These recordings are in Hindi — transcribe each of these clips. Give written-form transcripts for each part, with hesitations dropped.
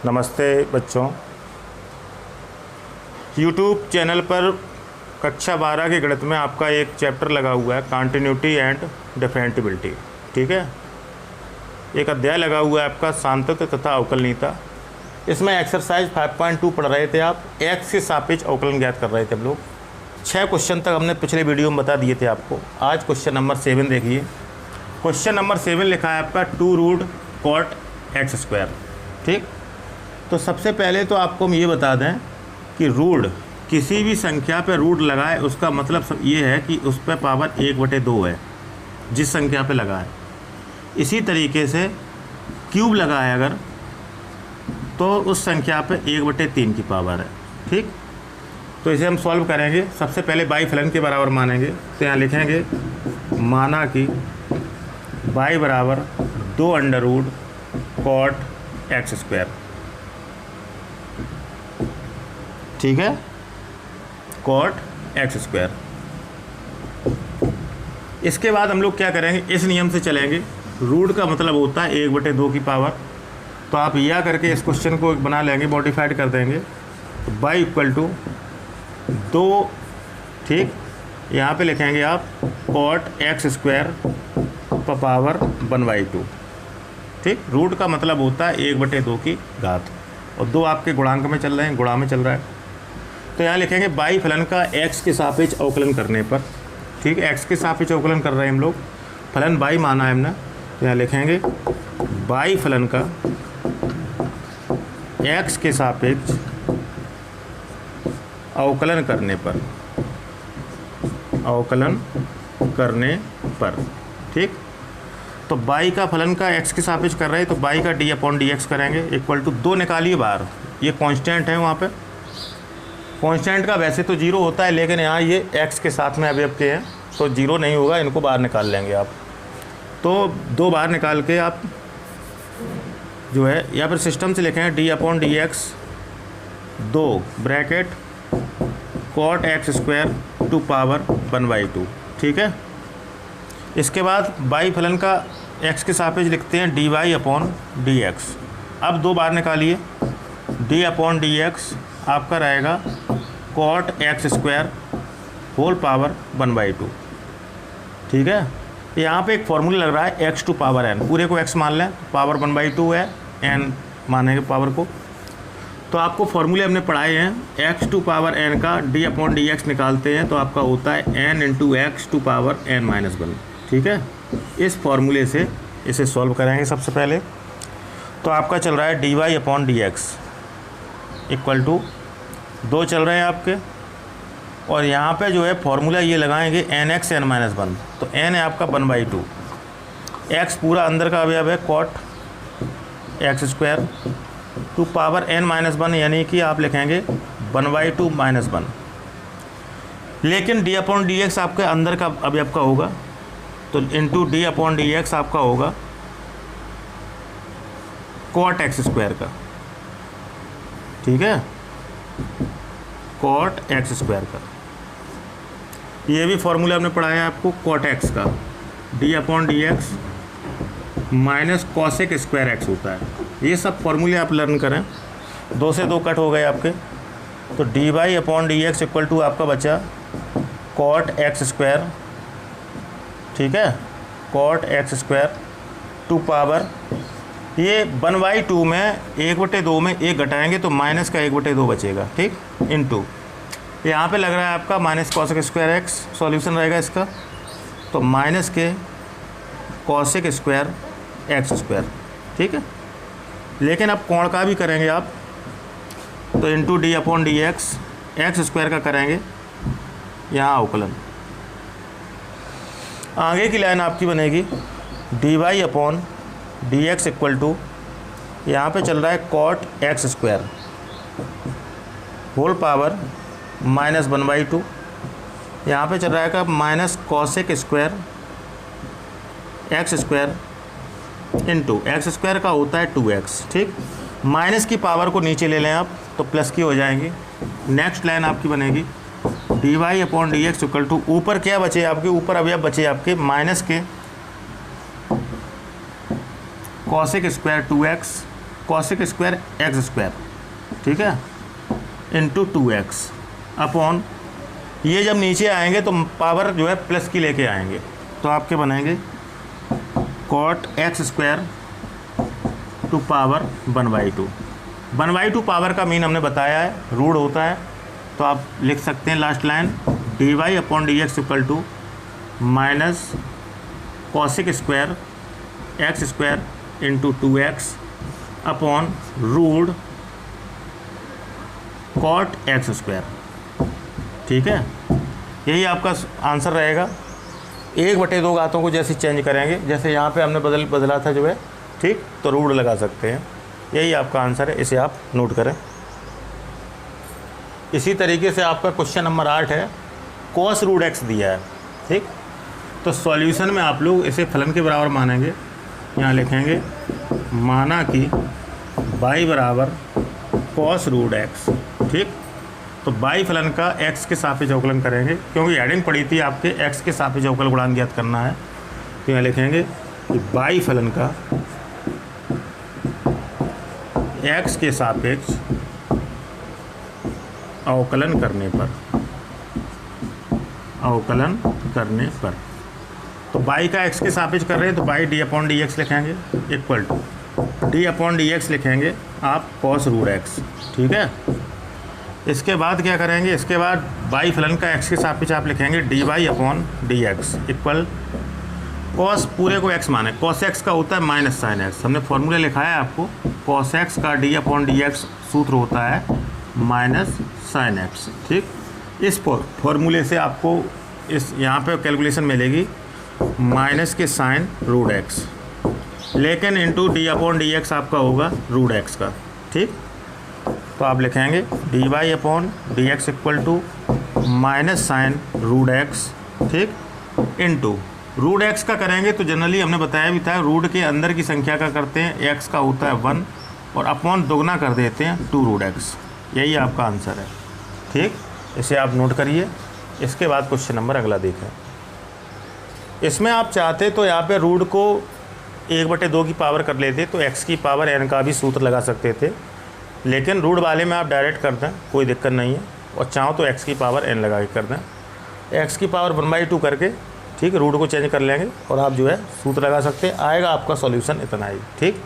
नमस्ते बच्चों। YouTube चैनल पर कक्षा 12 के गणित में आपका एक चैप्टर लगा हुआ है, कॉन्टिन्यूटी एंड डिफरेंटिबिलिटी। ठीक है, एक अध्याय लगा हुआ है आपका सांतत्य तथा अवकलनीयता। इसमें एक्सरसाइज 5.2 पढ़ रहे थे आप, एक्स के सापेक्ष अवकलन ज्ञात कर रहे थे हम लोग। 6 क्वेश्चन तक हमने पिछले वीडियो में बता दिए थे आपको। आज क्वेश्चन नंबर 7 देखिए। क्वेश्चन नंबर 7 लिखा है आपका 2 रूट कॉट एक्स स्क्वायर। ठीक, तो सबसे पहले तो आपको हम ये बता दें कि रूट, किसी भी संख्या पे रूट लगाए उसका मतलब ये है कि उस पर पावर 1/2 है जिस संख्या पे लगा है। इसी तरीके से क्यूब लगाए अगर तो उस संख्या पे 1/3 की पावर है। ठीक, तो इसे हम सॉल्व करेंगे। सबसे पहले बाई फलन के बराबर मानेंगे, तो यहाँ लिखेंगे माना कि बाई बराबर 2 under root cot x square. ठीक है, कॉट एक्स स्क्वायर। इसके बाद हम लोग क्या करेंगे, इस नियम से चलेंगे। रूट का मतलब होता है 1/2 की पावर। तो आप यह करके इस क्वेश्चन को बना लेंगे, मॉडिफाइड कर देंगे। तो बाई इक्वल टू 2, ठीक, यहाँ पे लिखेंगे आप कॉट एक्स स्क्वायर पर पावर 1/2। ठीक, रूट का मतलब होता है 1/2 की घात, और 2 आपके गुणांक में चल रहे हैं, गुणा में चल रहा है। तो यहाँ लिखेंगे बाई फलन का एक्स के सापेक्ष अवकलन करने पर। ठीक है, एक्स के सापेक्ष अवकलन कर रहे हैं हम लोग, फलन बाई माना है हमने। तो यहाँ लिखेंगे बाई फलन का एक्स के सापेक्ष अवकलन करने पर, अवकलन करने पर। ठीक, तो बाई का फलन का एक्स के सापेक्ष कर रहे हैं, तो बाई का d/dx करेंगे इक्वल टू 2 निकालिए बाहर। ये कांस्टेंट है, वहाँ पे कांस्टेंट का वैसे तो 0 होता है, लेकिन यहाँ ये x के साथ में अवयव के हैं तो 0 नहीं होगा, इनको बाहर निकाल लेंगे आप। तो 2 बाहर निकाल के आप जो है या फिर सिस्टम से लिखेंगे d/dx 2 bracket cot x square to power 1/2। ठीक है, इसके बाद बाई फलन का x के सापेक्ष लिखते हैं dy/dx। अब 2 बाहर निकालिए, d/dx आपका रहेगा cot x square whole power 1/2। ठीक है, यहाँ पे एक फॉर्मूला लग रहा है x टू पावर n, पूरे को x मान लें, पावर 1/2 है, n मानेंगे पावर को। तो आपको फॉर्मूले हमने पढ़ाए हैं, x टू पावर n का d/dx निकालते हैं तो आपका होता है n into x to power n-1। ठीक है, इस फॉर्मूले से इसे सॉल्व करेंगे सबसे पहले। तो आपका चल रहा है dy/dx इक्वल टू 2 चल रहे हैं आपके, और यहाँ पे जो है फॉर्मूला ये लगाएंगे nx n-1। तो n है आपका 1/2, x पूरा अंदर का अवयव है cot x square to power n-1, यानी कि आप लिखेंगे 1/2 -1। लेकिन d/dx आपके अंदर का अवयव का होगा, तो इंटू d/dx आपका होगा कॉट एक्स स्क्वायर का। ठीक है, कॉट एक्स स्क्वायर का। ये भी फॉर्मूला हमने पढ़ाया है आपको, कॉट एक्स का d/dx minus cosec square x होता है। ये सब फॉर्मूले आप लर्न करें। 2 से 2 कट हो गए आपके, तो dy/dx इक्वल टू आपका बचा कॉट एक्स स्क्वायर। ठीक है, cot x square to power, ये 1/2 में 1/2 में 1 घटाएंगे तो माइनस का 1/2 बचेगा। ठीक, इनटू यहाँ पे लग रहा है आपका minus cosec square x, solution रहेगा इसका, तो माइनस के कॉसेक स्क्वायर एक्स स्क्वायर। ठीक है, लेकिन अब कोण का भी करेंगे आप, तो इंटू d/dx एक्स स्क्वायर का करेंगे यहाँ अवकलन। आगे की लाइन आपकी बनेगी dy/dx इक्वल टू, यहाँ पे चल रहा है cot x square whole power -1/2, यहाँ पे चल रहा है minus cosec square x square into x square का होता है 2x। ठीक, माइनस की पावर को नीचे ले लें आप तो प्लस की हो जाएंगी। नेक्स्ट लाइन आपकी बनेगी dy/dx इक्वल टू, ऊपर क्या बचे आपके, ऊपर अवयव बचे आपके माइनस के cosec square 2x cosec square x square, ठीक है, इंटू 2x अपॉन, ये जब नीचे आएंगे तो पावर जो है प्लस की लेके आएंगे, तो आपके बनेंगे cot x square to power 1/2। 1/2 power का मीन हमने बताया है, रूट होता है, तो आप लिख सकते हैं last line dy upon dx equal to minus cosec square x square into 2x upon root cot x square, ठीक है। यही आपका आंसर रहेगा। 1/2 घातों को जैसे चेंज करेंगे, जैसे यहाँ पे हमने बदला था जो है, ठीक, तो रूट लगा सकते हैं। यही आपका आंसर है, इसे आप नोट करें। इसी तरीके से आपका क्वेश्चन नंबर 8 है, कॉस रूट एक्स दिया है, ठीक, तो सॉल्यूशन में आप लोग इसे फलन के बराबर मानेंगे। यहाँ लिखेंगे माना कि y बराबर कॉस रूट एक्स, ठीक, तो y फलन का x के सापेक्ष अवकलन करेंगे, क्योंकि हेडिंग पड़ी थी आपके x के सापेक्ष अवकल गुणांक ज्ञात करना है। तो यहाँ लिखेंगे कि y फलन का x के सापेक्ष अवकलन करने पर, तो y का x के सापेक्ष कर रहे हैं तो y d upon D X लिखेंगे equal to d upon D X लिखेंगे आप कॉस रूट एक्स, ठीक है। इसके बाद क्या करेंगे, इसके बाद y फलन का x के सापेक्ष आप लिखेंगे dy upon D x equal cos पूरे को x माने, कॉस x का होता है माइनस साइन x, हमने फॉर्मूला लिखा है आपको, कॉस x का d अपॉन डी एक्स सूत्र होता है माइनस साइन x, ठीक। इस फॉर्मूले से आपको इस यहाँ पे कैलकुलेशन मिलेगी माइनस के साइन रूट एक्स, लेकिन into d upon D x आपका होगा रूट एक्स का, ठीक। तो आप लिखेंगे d y upon D x equal to minus sine root x, ठीक, इंटू रूट एक्स का करेंगे तो जनरली हमने बताया भी था, रूट के अंदर की संख्या का करते हैं, एक्स का होता है 1 और अपॉन दोगुना कर देते हैं 2 रूट एक्स। यही आपका आंसर है, ठीक, इसे आप नोट करिए। इसके बाद क्वेश्चन नंबर अगला देखें। इसमें आप चाहते तो यहाँ पे रूट को 1/2 की पावर कर लेते तो x की पावर n का भी सूत्र लगा सकते थे, लेकिन रूट वाले में आप डायरेक्ट कर दें, कोई दिक्कत नहीं है, और चाहो तो x की पावर n लगा के कर दें, x की पावर 1/2 करके, ठीक, रूट को चेंज कर लेंगे और आप जो है सूत्र लगा सकते हैं, आएगा आपका सॉल्यूशन इतना ही, ठीक।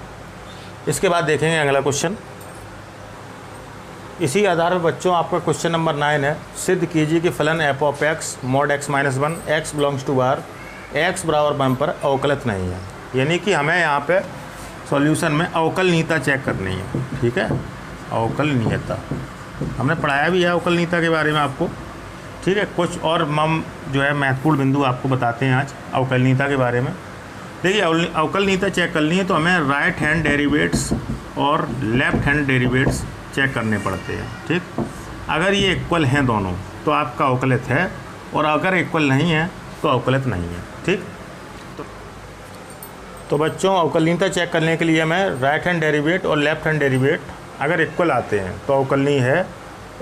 इसके बाद देखेंगे अगला क्वेश्चन। इसी आधार पर बच्चों आपका क्वेश्चन नंबर 9 है, सिद्ध कीजिए कि फलन f of x mod x minus 1 x belongs to r x बराबर 1 पर अवकलित नहीं है। यानी कि हमें यहाँ पे सॉल्यूशन में अवकलनीयता चेक करनी है, ठीक है, अवकलनीयता हमने पढ़ाया भी है अवकलनीयता के बारे में आपको, ठीक है। कुछ और हम जो है महत्वपूर्ण बिंदु आपको बताते हैं आज अवकलनीयता के बारे में। देखिए अवकलनीयता चेक करनी है तो हमें राइट हैंड डेरिवेट्स और लेफ्ट हैंड डेरिवेट्स चेक करने पड़ते हैं, ठीक। अगर ये इक्वल हैं दोनों तो आपका अवकलित है, और अगर इक्वल नहीं है तो अवकलित नहीं है, ठीक। तो बच्चों अवकलनीयता चेक करने के लिए हमें राइट हैंड डेरिवेट और लेफ्ट हैंड डेरिवेट अगर इक्वल आते हैं तो अवकलनीय है,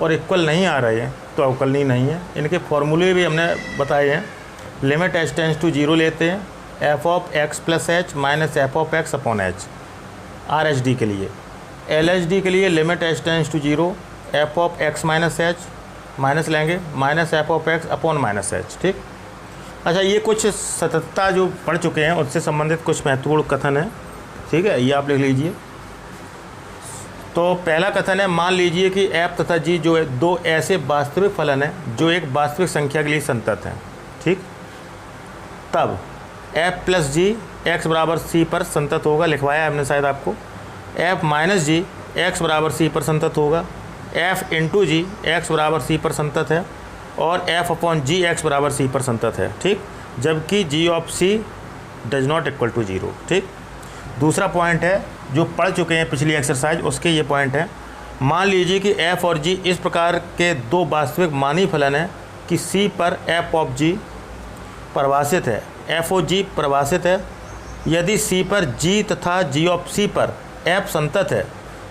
और इक्वल नहीं आ रहे हैं तो अवकलनीय नहीं है। इनके फॉर्मूले भी हमने बताए हैं। लिमिट h टेंड्स टू 0 लेते हैं, f of x plus H minus f of x upon H, RHD के लिए। LHD के लिए limit h tends to 0 f of x minus H minus लेंगे minus f of x upon minus H, ठीक। अच्छा, ये कुछ सततता जो पढ़ चुके हैं उससे संबंधित कुछ महत्वपूर्ण कथन है, ठीक है, ये आप लिख लीजिए। तो पहला कथन है, मान लीजिए कि f तथा g जो है दो ऐसे वास्तविक फलन हैं जो एक वास्तविक संख्या के लिए संतत हैं, ठीक। तब f प्लस जी x बराबर c पर संतत होगा, लिखवाया हमने शायद आपको। f माइनस जी x बराबर c पर संतत होगा, f इंटू जी x बराबर c पर संतत है, और f अपॉन जी x बराबर c पर संतत है, ठीक, जबकि g of c does not equal to 0, ठीक। दूसरा पॉइंट है जो पढ़ चुके हैं पिछली एक्सरसाइज, उसके ये पॉइंट है, मान लीजिए कि f और g इस प्रकार के दो वास्तविक मानी फलन हैं कि c पर f ऑफ g परिभाषित है, f और g परिभाषित है। यदि c पर g तथा g ऑफ c पर f संतत है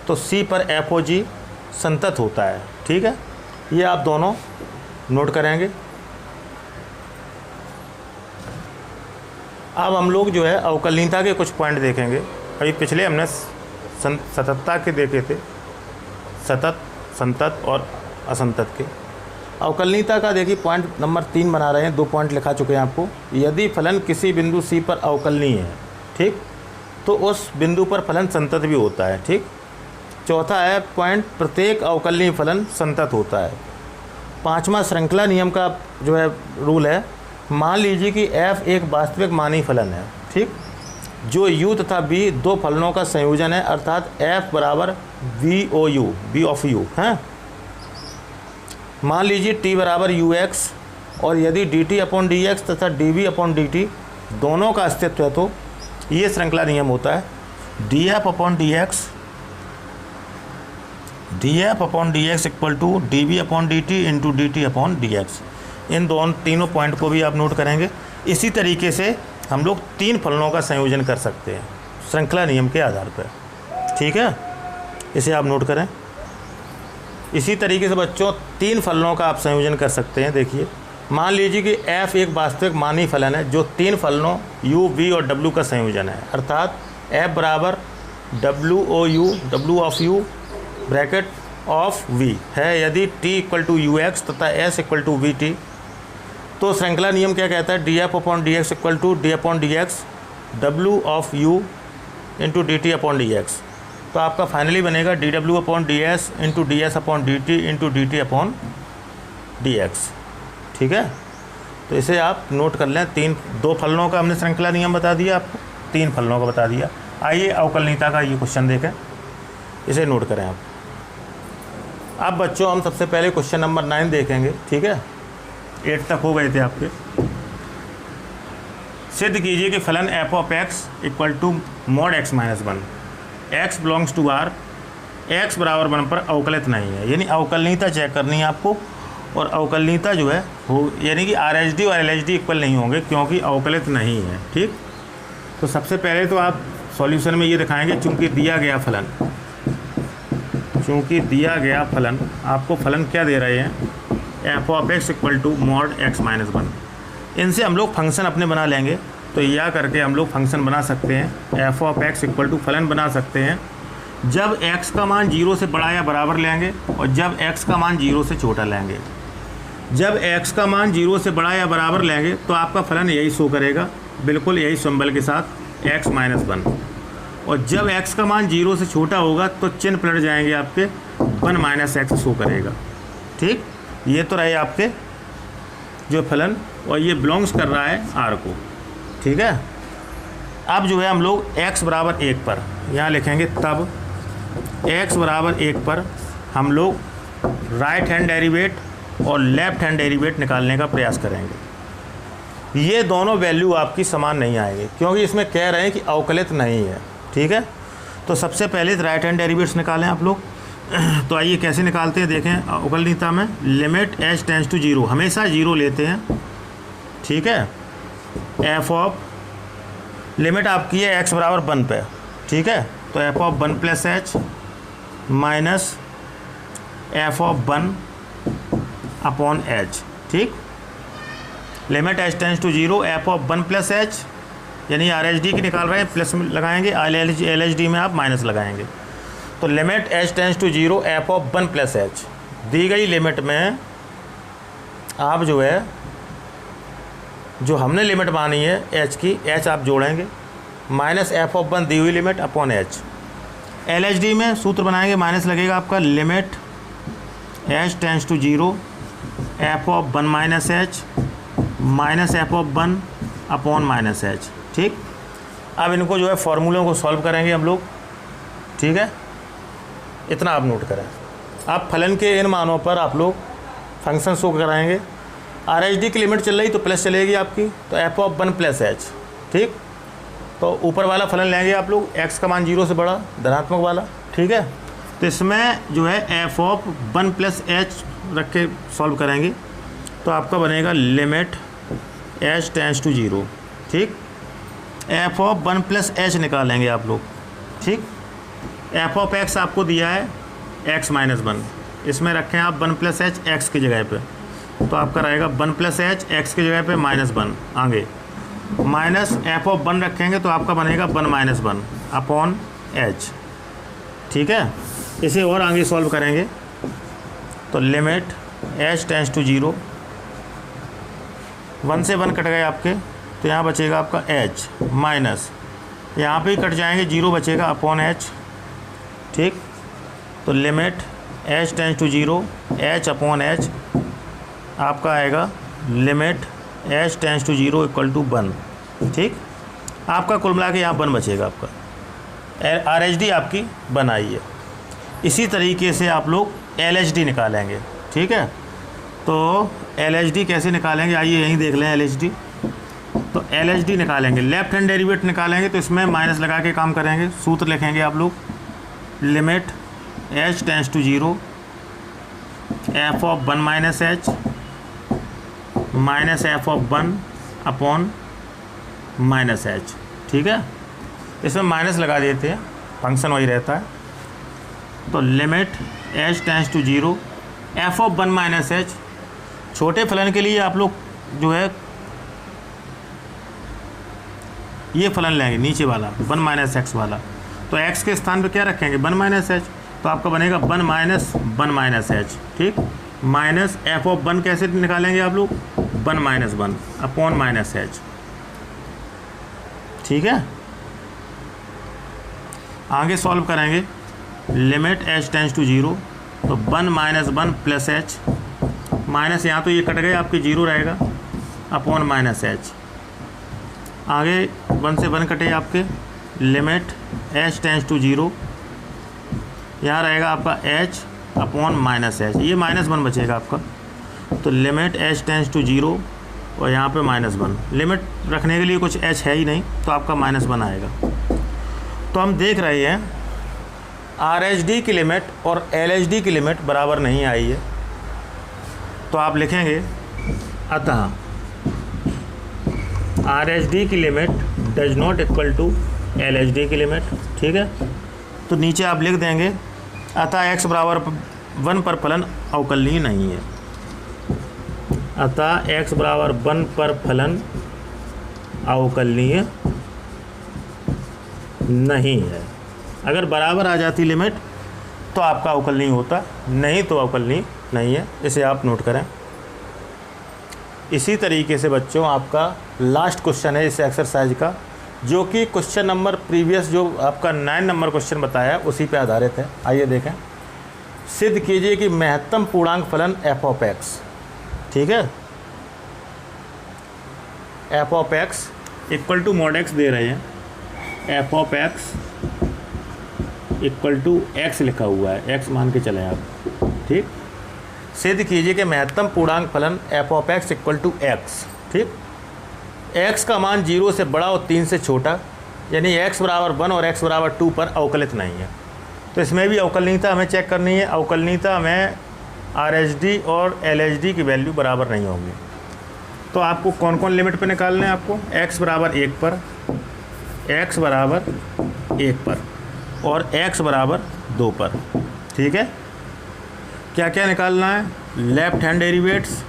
तो c पर f और g संतत होता है, ठीक है। ये आप दोनों नोट करेंगे। अब हम लोग जो है अवकलनीयता के कुछ पॉइंट देखेंगे। अभी पिछले हमने सततता के देखे थे, सतत, संतत और असंतत के। अवकलनीयता का देखिए पॉइंट नंबर 3 बना रहे हैं, 2 पॉइंट लिखा चुके हैं आपको। यदि फलन किसी बिंदु C पर अवकलनीय है, ठीक, तो उस बिंदु पर फलन संतत भी होता है, ठीक। चौथा है पॉइंट, प्रत्येक अवकलनीय फलन संतत होता है। 5वां श्रृंखला नियम का जो है रूल है, मान लीजिए कि f एक वास्तविक मानी फलन है, ठीक, जो u तथा b 2 फलनों का संयोजन है, अर्थात f बराबर v ऑफ u है। मान लीजिए t बराबर ux, और यदि dt अपॉन dx तथा dv अपॉन dt दोनों का अस्तित्व है तो ये श्रृंखला नियम होता है, df upon dx equal to dv upon dt into dt upon dx। इन तीनों पॉइंट को भी आप नोट करेंगे। इसी तरीके से हम लोग 3 फलनों का संयोजन कर सकते हैं श्रृंखला नियम के आधार पर, ठीक है, इसे आप नोट करें। इसी तरीके से बच्चों 3 फलनों का आप संयोजन कर सकते हैं। देखिए, मान लीजिए कि f एक वास्तविक मानी फलन है जो 3 फलनों u, v और w का संयोजन है, अर्थात f बराबर w of u bracket of v है। यदि t इक्वल टू ux तथा s इक्वल टू vt, तो श्रृंखला नियम क्या कहता है, df upon dx equal to d upon dx w of u into dt upon dx। तो आपका फाइनली बनेगा dw upon ds into ds upon dt into dt upon dx, ठीक है। तो इसे आप नोट कर लें। 2 फलनों का हमने श्रृंखला नियम बता दिया आपको, 3 फलनों का बता दिया। आइए अवकलनीयता का ये क्वेश्चन देखें, इसे नोट करें आप। अब बच्चों हम सबसे पहले क्वेश्चन नंबर 9 देखेंगे, ठीक है, 8 तक हो गए थे आपके। सिद्ध कीजिए कि फलन f of x equal to mod x minus 1, x belongs to R, x बराबर 1 पर अवकलित नहीं है। यानी अवकलनीयता चेक करनी है आपको, और अवकलनीयता जो है हो यानी कि RHD और LHD इक्वल नहीं होंगे क्योंकि अवकलित नहीं है, ठीक। तो सबसे पहले तो आप सॉल्यूशन में ये दिखाएंगे, चूँकि दिया गया फलन आपको फलन क्या दे रहे हैं, f of x equal to mod x minus 1। इनसे हम लोग फंक्शन अपने बना लेंगे। तो यह करके हम लोग फंक्शन बना सकते हैं, f of x equal to फलन बना सकते हैं जब x का मान 0 से बड़ा या बराबर लेंगे और जब x का मान 0 से छोटा लेंगे। जब x का मान 0 से बड़ा या बराबर लेंगे तो आपका फलन यही शो करेगा, बिल्कुल यही सिंबल के साथ x माइनस 1। और जब x का मान 0 से छोटा होगा तो चिन्ह पलट जाएंगे आपके, 1 माइनस x शो करेगा, ठीक। ये तो रहे आपके जो फलन, और ये बिलोंग्स कर रहा है R को, ठीक है। अब जो है हम लोग x बराबर 1 पर यहाँ लिखेंगे, तब x बराबर 1 पर हम लोग राइट हैंड डेरिवेट और लेफ्ट हैंड डेरिवेट निकालने का प्रयास करेंगे। ये दोनों वैल्यू आपकी समान नहीं आएंगे क्योंकि इसमें कह रहे हैं कि अवकलित नहीं है, ठीक है। तो सबसे पहले राइट हैंड डेरिवेट्स निकालें आप लोग। तो आइए कैसे निकालते हैं, देखें। अवकलनीयता में लिमिट h टेंड्स टू 0, हमेशा 0 लेते हैं, ठीक है। f ऑफ लिमिट आपकी है x बराबर 1 पे, ठीक है। तो f of 1 plus h minus f of 1 upon h, ठीक। Limit h tends to 0, f of 1 plus h, यानी RHD की निकाल रहे हैं, प्लस लगाएंगे, LHD में आप माइनस लगाएंगे। तो limit h tends to 0 f of 1 plus h, दी गई लिमिट में आप जो है जो हमने लिमिट मानी है h की, h आप जोड़ेंगे, माइनस f ऑफ 1 दी हुई लिमिट अपॉन h। LHD में सूत्र बनाएंगे, माइनस लगेगा आपका, limit h tends to 0 f of 1 minus h minus f of 1 upon minus h, ठीक। अब इनको जो है फॉर्मूलों को सॉल्व करेंगे हम लोग, ठीक है। इतना आप नोट करें। अब फलन के इन मानों पर आप लोग फंक्शन शो कराएंगे। RHD की लिमिट चल रही तो प्लस चलेगी आपकी, तो f ऑफ 1 प्लस h, ठीक। तो ऊपर वाला फलन लेंगे आप लोग, x का मान 0 से बड़ा, धनात्मक वाला, ठीक है। तो इसमें जो है f ऑफ 1 प्लस h रख के सॉल्व करेंगे तो आपका बनेगा लिमिट h टेंड्स टू 0, ठीक। f ऑफ 1 प्लस h निकालेंगे आप लोग, ठीक। f ऑफ x आपको दिया है x माइनस 1, इसमें रखें आप 1 प्लस h x की जगह पे, तो आपका रहेगा 1 प्लस h x की जगह पे माइनस 1, आगे माइनस f ऑफ 1 रखेंगे तो आपका बनेगा 1 माइनस 1 अपॉन h, ठीक है। इसे और आगे सॉल्व करेंगे तो लिमिट h टेंस टू 0, 1 से 1 कट गए आपके, तो यहाँ बचेगा आपका h माइनस, यहाँ पे ही कट जाएंगे, 0 बचेगा अपॉन h, ठीक। तो limit h tends to 0, h upon h आपका आएगा limit h tends to 0 equal to 1, ठीक। आपका कुल मिला के यहाँ 1 बचेगा, आपका RHD आपकी 1 आई है। इसी तरीके से आप लोग LHD निकालेंगे, ठीक है। तो LHD कैसे निकालेंगे, आइए यहीं देख लें LHD। तो LHD निकालेंगे, लेफ्ट हैंड डेरिवेटिव निकालेंगे तो इसमें माइनस लगा के काम करेंगे। सूत्र लिखेंगे आप लोग, limit h tends to 0 f of 1 minus h minus f of 1 upon minus h, ठीक है। इसमें माइनस लगा देते हैं, फंक्शन वही रहता है। तो limit h tends to 0 f of 1 minus h, छोटे फलन के लिए आप लोग जो है ये फलन लेंगे नीचे वाला 1 माइनस एक्स वाला, तो x के स्थान पे क्या रखेंगे 1 माइनस h, तो आपका बनेगा 1 माइनस h, ठीक। माइनस f ऑफ 1 कैसे निकालेंगे आप लोग 1 माइनस 1 अपॉन माइनस h, ठीक है। आगे सॉल्व करेंगे, लिमिट h टेंस टू 0, तो 1 माइनस 1 प्लस h, माइनस यहाँ तो ये कट गए आपके 0 रहेगा अपॉन माइनस h। आगे 1 से 1 कटे आपके, लिमिट h टेंस टू 0, यहाँ रहेगा आपका h अपॉन माइनस h, ये माइनस 1 बचेगा आपका। तो लिमिट h टेंस टू 0 और यहाँ पे माइनस 1, लिमिट रखने के लिए कुछ h है ही नहीं, तो आपका माइनस 1 आएगा। तो हम देख रहे हैं RHD की लिमिट और LHD की लिमिट बराबर नहीं आई है, तो आप लिखेंगे अतः RHD की limit does not equal to LHD की लिमिट, ठीक है। तो नीचे आप लिख देंगे अतः x बराबर 1 पर फलन अवकलनीय नहीं है, अतः x बराबर 1 पर फलन अवकलनीय नहीं है। अगर बराबर आ जाती लिमिट तो आपका अवकलनीय होता, नहीं तो अवकलनीय नहीं है, इसे आप नोट करें। इसी तरीके से बच्चों आपका लास्ट क्वेश्चन है इस एक्सरसाइज का, जो कि क्वेश्चन नंबर प्रीवियस जो आपका 9 नंबर क्वेश्चन बताया उसी पे आधारित है। आइए देखें, सिद्ध कीजिए कि महत्तम पूर्णांक फलन f ऑफ x, ठीक है। f of x equal to mod x दे रहे हैं, f of x equal to x लिखा हुआ है, x मान के चलें आप, ठीक। सिद्ध कीजिए कि महत्तम पूर्णांक फलन f of x equal to x, ठीक। x का मान 0 से बड़ा और 3 से छोटा, यानी x बराबर 1 और x बराबर 2 पर अवकलित नहीं है। तो इसमें भी अवकलनीयता हमें चेक करनी है। अवकलनीयता में RHD और LHD की वैल्यू बराबर नहीं होंगी। तो आपको कौन कौन लिमिट पे निकालना है, आपको x बराबर 1 पर, x बराबर 1 पर और x बराबर 2 पर, ठीक है। क्या क्या निकालना है, left hand derivatives,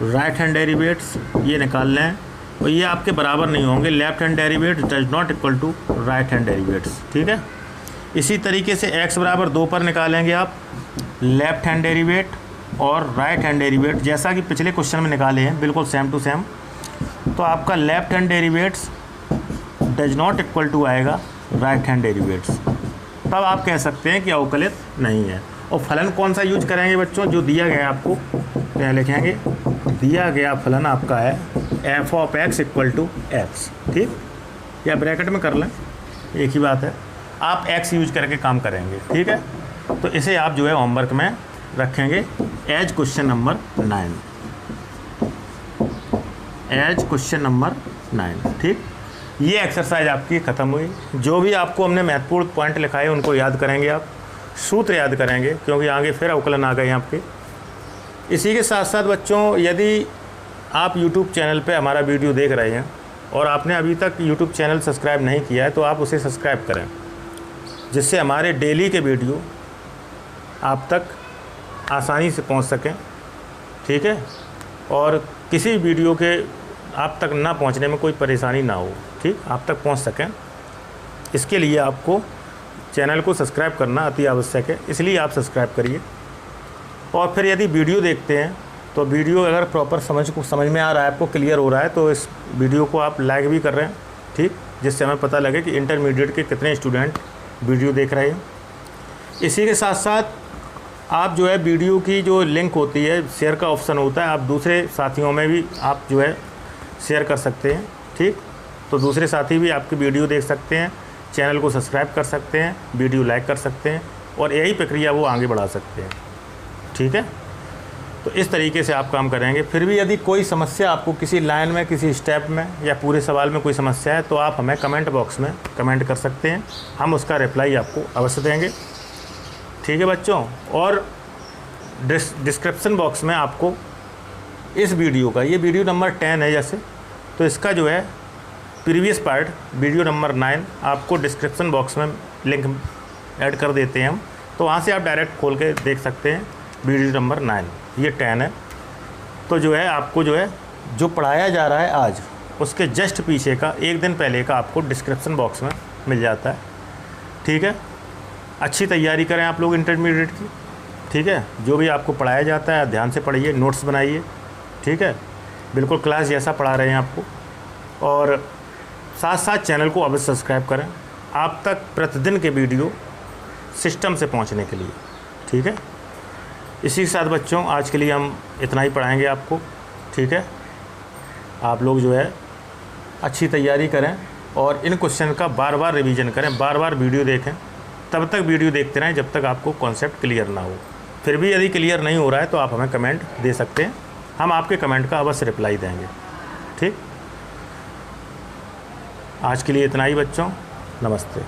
right hand derivatives, ये निकालने हैं और ये आपके बराबर नहीं होंगे। Left hand derivatives does not equal to right hand derivatives, ठीक है। इसी तरीके से x बराबर 2 पर निकालेंगे आप लेफ्ट हैंड डेरिवेट और राइट हैंड डेरिवेट, जैसा कि पिछले क्वेश्चन में निकाले हैं, बिल्कुल सेम टू सेम। तो आपका left hand derivatives does not equal to आएगा राइट हैंड डेरिवेट्स, तब आप कह सकते हैं कि अवकलित नहीं है। और फलन कौन सा यूज करेंगे बच्चों, जो दिया गया आपको, क्या लिखेंगे, दिया गया फलन आपका है f of x equal to x, ठीक, या ब्रैकेट में कर लें, एक ही बात है। आप x यूज करके काम करेंगे, ठीक है। तो इसे आप जो है होमवर्क में रखेंगे as question number 9, as question number 9, ठीक। ये एक्सरसाइज आपकी ख़त्म हुई। जो भी आपको हमने महत्वपूर्ण पॉइंट लिखाए उनको याद करेंगे, आप सूत्र याद करेंगे, क्योंकि आगे फिर अवकलन आ गए आपके। इसी के साथ साथ बच्चों, यदि आप YouTube चैनल पे हमारा वीडियो देख रहे हैं और आपने अभी तक YouTube चैनल सब्सक्राइब नहीं किया है, तो आप उसे सब्सक्राइब करें, जिससे हमारे डेली के वीडियो आप तक आसानी से पहुंच सकें, ठीक है। और किसी वीडियो के आप तक ना पहुंचने में कोई परेशानी ना हो, ठीक, आप तक पहुंच सकें। इसके लिए आपको चैनल को सब्सक्राइब करना अति आवश्यक है, इसलिए आप सब्सक्राइब करिए। और फिर यदि वीडियो देखते हैं तो वीडियो अगर प्रॉपर समझ में आ रहा है, आपको क्लियर हो रहा है, तो इस वीडियो को आप लाइक भी कर रहे हैं, ठीक, जिससे हमें पता लगे कि इंटरमीडिएट के कितने स्टूडेंट वीडियो देख रहे हैं। इसी के साथ साथ आप जो है वीडियो की जो लिंक होती है, शेयर का ऑप्शन होता है, आप दूसरे साथियों में भी आप जो है शेयर कर सकते हैं, ठीक। तो दूसरे साथी भी आपकी वीडियो देख सकते हैं, चैनल को सब्सक्राइब कर सकते हैं, वीडियो लाइक कर सकते हैं और यही प्रक्रिया वो आगे बढ़ा सकते हैं, ठीक है। तो इस तरीके से आप काम करेंगे। फिर भी यदि कोई समस्या आपको किसी लाइन में, किसी स्टेप में या पूरे सवाल में कोई समस्या है तो आप हमें कमेंट बॉक्स में कमेंट कर सकते हैं, हम उसका रिप्लाई आपको अवश्य देंगे, ठीक है बच्चों। और डिस्क्रिप्शन बॉक्स में आपको इस वीडियो का, ये वीडियो नंबर 10 है जैसे, तो इसका जो है प्रीवियस पार्ट वीडियो नंबर 9 आपको डिस्क्रिप्शन बॉक्स में लिंक ऐड कर देते हैं हम, तो वहाँ से आप डायरेक्ट खोल के देख सकते हैं। वीडियो नंबर 9 ये 10 है, तो जो है आपको जो है जो पढ़ाया जा रहा है आज, उसके जस्ट पीछे का एक दिन पहले का आपको डिस्क्रिप्शन बॉक्स में मिल जाता है, ठीक है। अच्छी तैयारी करें आप लोग इंटरमीडिएट की, ठीक है। जो भी आपको पढ़ाया जाता है ध्यान से पढ़िए, नोट्स बनाइए, ठीक है, बिल्कुल क्लास जैसा पढ़ा रहे हैं आपको। और साथ साथ चैनल को अवश्य सब्सक्राइब करें, आप तक प्रतिदिन के वीडियो सिस्टम से पहुंचने के लिए, ठीक है। इसी के साथ बच्चों आज के लिए हम इतना ही पढ़ाएंगे आपको, ठीक है। आप लोग जो है अच्छी तैयारी करें और इन क्वेश्चन का बार बार रिवीजन करें, बार बार वीडियो देखें, तब तक वीडियो देखते रहें जब तक आपको कॉन्सेप्ट क्लियर ना हो। फिर भी यदि क्लियर नहीं हो रहा है तो आप हमें कमेंट दे सकते हैं, हम आपके कमेंट का अवश्य रिप्लाई देंगे, ठीक। आज के लिए इतना ही बच्चों, नमस्ते।